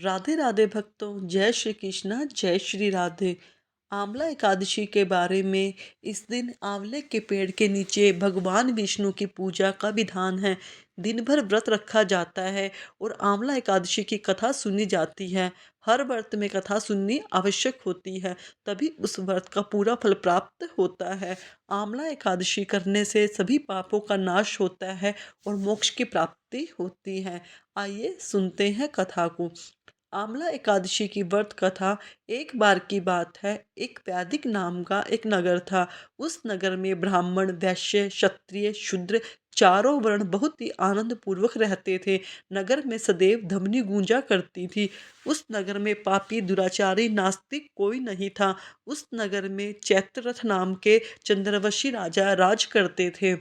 राधे राधे भक्तों, जय श्री कृष्णा, जय श्री राधे। आंवला एकादशी के बारे में। इस दिन आंवले के पेड़ के नीचे भगवान विष्णु की पूजा का विधान है। दिन भर व्रत रखा जाता है और आंवला एकादशी की कथा सुनी जाती है। हर व्रत में कथा सुननी आवश्यक होती है, तभी उस व्रत का पूरा फल प्राप्त होता है। आंवला एकादशी करने से सभी पापों का नाश होता है और मोक्ष की प्राप्ति होती है। आइए सुनते हैं कथा को। आंवला एकादशी की व्रत कथा। एक बार की बात है, एक वैदिक नाम का एक नगर था। उस नगर में ब्राह्मण, वैश्य, क्षत्रिय, शूद्र चारों वर्ण बहुत ही आनंद पूर्वक रहते थे। नगर में सदैव ध्वनि गूंजा करती थी। उस नगर में पापी, दुराचारी, नास्तिक कोई नहीं था। उस नगर में चैत्ररथ नाम के चंद्रवंशी राजा राज करते थे।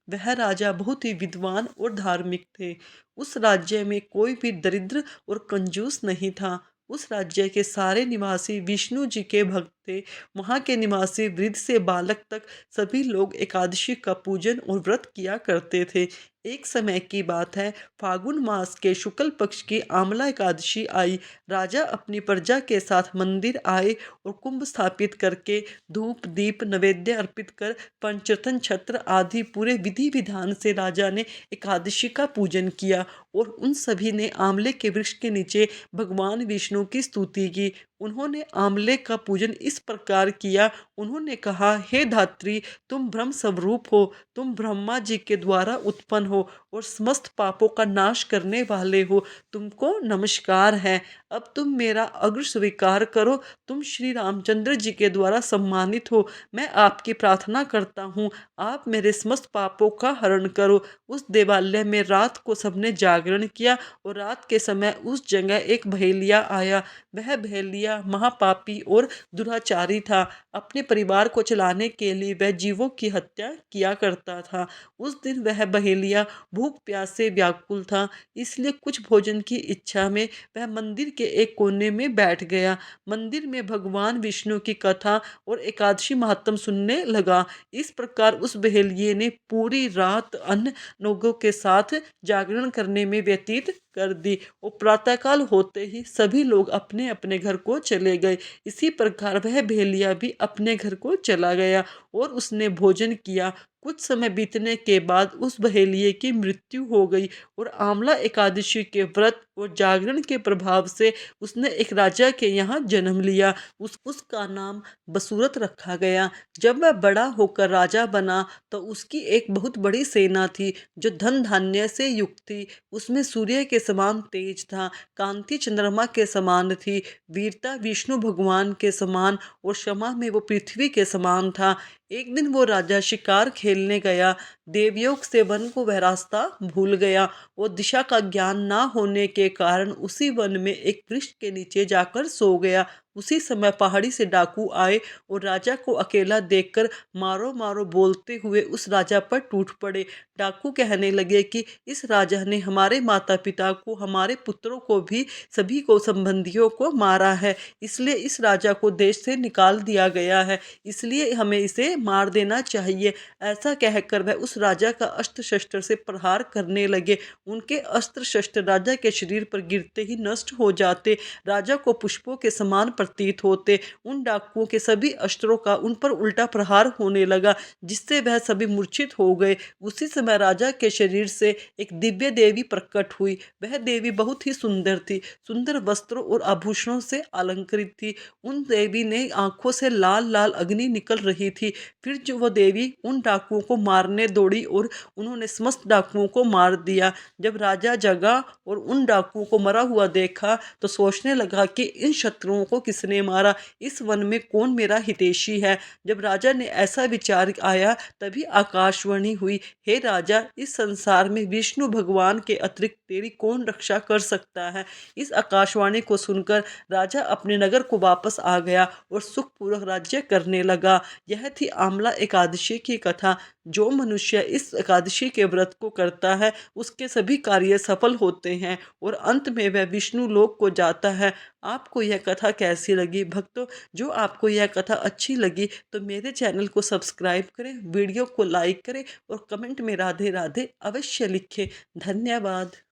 वह राजा बहुत ही विद्वान और धार्मिक थे। उस राज्य में कोई भी दरिद्र और कंजूस नहीं था। उस राज्य के सारे निवासी विष्णु जी के भक्त थे। वहाँ के निवासी वृद्ध से बालक तक सभी लोग एकादशी का पूजन और व्रत किया करते थे। एक समय की बात है, फागुन मास के शुक्ल पक्ष की आंवला एकादशी आई। राजा अपनी प्रजा के साथ मंदिर आए और कुंभ स्थापित करके धूप दीप नैवेद्य अर्पित कर पंचरत्न छत्र आदि पूरे विधि विधान से राजा ने एकादशी का पूजन किया और उन सभी ने आंवले के वृक्ष के नीचे भगवान विष्णु की स्तुति की। उन्होंने आंवले का पूजन इस प्रकार किया। उन्होंने कहा, हे धात्री, तुम ब्रह्म स्वरूप हो, तुम ब्रह्मा जी के द्वारा उत्पन्न हो और समस्त पापों का नाश करने वाले हो। तुमको नमस्कार है। अब तुम मेरा अग्र स्वीकार करो। तुम श्री रामचंद्र जी के द्वारा सम्मानित हो। मैं आपकी प्रार्थना करता हूँ, आप मेरे समस्त पापों का हरण करो। उस देवालय में रात को सबने जागरण किया और रात के समय उस जगह एक बहेलिया आया। वह बहेलिया महापापी और दुराचारी था। अपने परिवार को चलाने के लिए वह जीवों की हत्या किया करता था। उस दिन वह बहेलिया भूख प्यास से व्याकुल था, इसलिए कुछ भोजन की इच्छा में वह मंदिर के एक कोने में बैठ गया। मंदिर में भगवान विष्णु की कथा और एकादशी महात्म सुनने लगा। इस प्रकार उस बहेलिये ने पूरी रात अन्य लोगों के साथ जागरण करने में व्यतीत कर दी और प्रातःकाल होते ही सभी लोग अपने अपने घर को चले गए। इसी प्रकार वह भेलिया भी अपने घर को चला गया और उसने भोजन किया। कुछ समय बीतने के बाद उस बहेलिये की मृत्यु हो गई और आंवला एकादशी के व्रत और जागरण के प्रभाव से उसने एक राजा के यहाँ जन्म लिया। उसका नाम बसूरत रखा गया। जब वह बड़ा होकर राजा बना तो उसकी एक बहुत बड़ी सेना थी जो धन धान्य से युक्त थी। उसमें सूर्य के समान तेज था, कांति चंद्रमा के समान थी, वीरता विष्णु भगवान के समान और क्षमा में वो पृथ्वी के समान था। एक दिन वो राजा शिकार खेलने गया। देवयोग से वन को वह रास्ता भूल गया और दिशा का ज्ञान ना होने के कारण उसी वन में एक वृक्ष के नीचे जाकर सो गया। उसी समय पहाड़ी से डाकू आए और राजा को अकेला देखकर मारो मारो बोलते हुए उस राजा पर टूट पड़े। डाकू कहने लगे कि इस राजा ने हमारे माता पिता को, हमारे पुत्रों को भी, सभी को, संबंधियों को मारा है, इसलिए इस राजा को देश से निकाल दिया गया है, इसलिए हमें इसे मार देना चाहिए। ऐसा कहकर वह उस राजा का अस्त्र शस्त्र से प्रहार करने लगे। उनके अस्त्र शस्त्र राजा के शरीर पर गिरते ही नष्ट हो जाते, राजा को पुष्पों के समान प्रतीत होते। उन डाकुओं के सभी अस्त्रों का उन पर उल्टा प्रहार होने लगा, जिससे वह सभी मूर्छित हो गए। उसी समय राजा के शरीर से एक दिव्य देवी प्रकट हुई। वह देवी बहुत ही सुंदर थी, सुंदर वस्त्रों और आभूषणों से अलंकृत थी। उन देवी ने आंखों से लाल लाल अग्नि निकल रही थी। फिर जो वह देवी उन डाकुओं को मारने दौड़ी और उन्होंने समस्त डाकुओं को मार दिया। जब राजा जगा और उन डाकुओं को मरा हुआ देखा तो सोचने लगा कि इन शत्रुओं को किसने मारा, इस वन में कौन मेरा हितैषी है। जब राजा ने ऐसा विचार आया तभी आकाशवाणी हुई, हे राजा, इस संसार में विष्णु भगवान के अतिरिक्त तेरी कौन रक्षा कर सकता है। इस आकाशवाणी को सुनकर राजा अपने नगर को वापस आ गया और सुखपूर्वक राज्य करने लगा। यह थी आंवला एकादशी की कथा। जो मनुष्य इस एकादशी के व्रत को करता है उसके सभी कार्य सफल होते हैं और अंत में वह विष्णु लोक को जाता है। आपको यह कथा कैसी लगी भक्तों? जो आपको यह कथा अच्छी लगी तो मेरे चैनल को सब्सक्राइब करें, वीडियो को लाइक करें और कमेंट में राधे राधे अवश्य लिखें। धन्यवाद।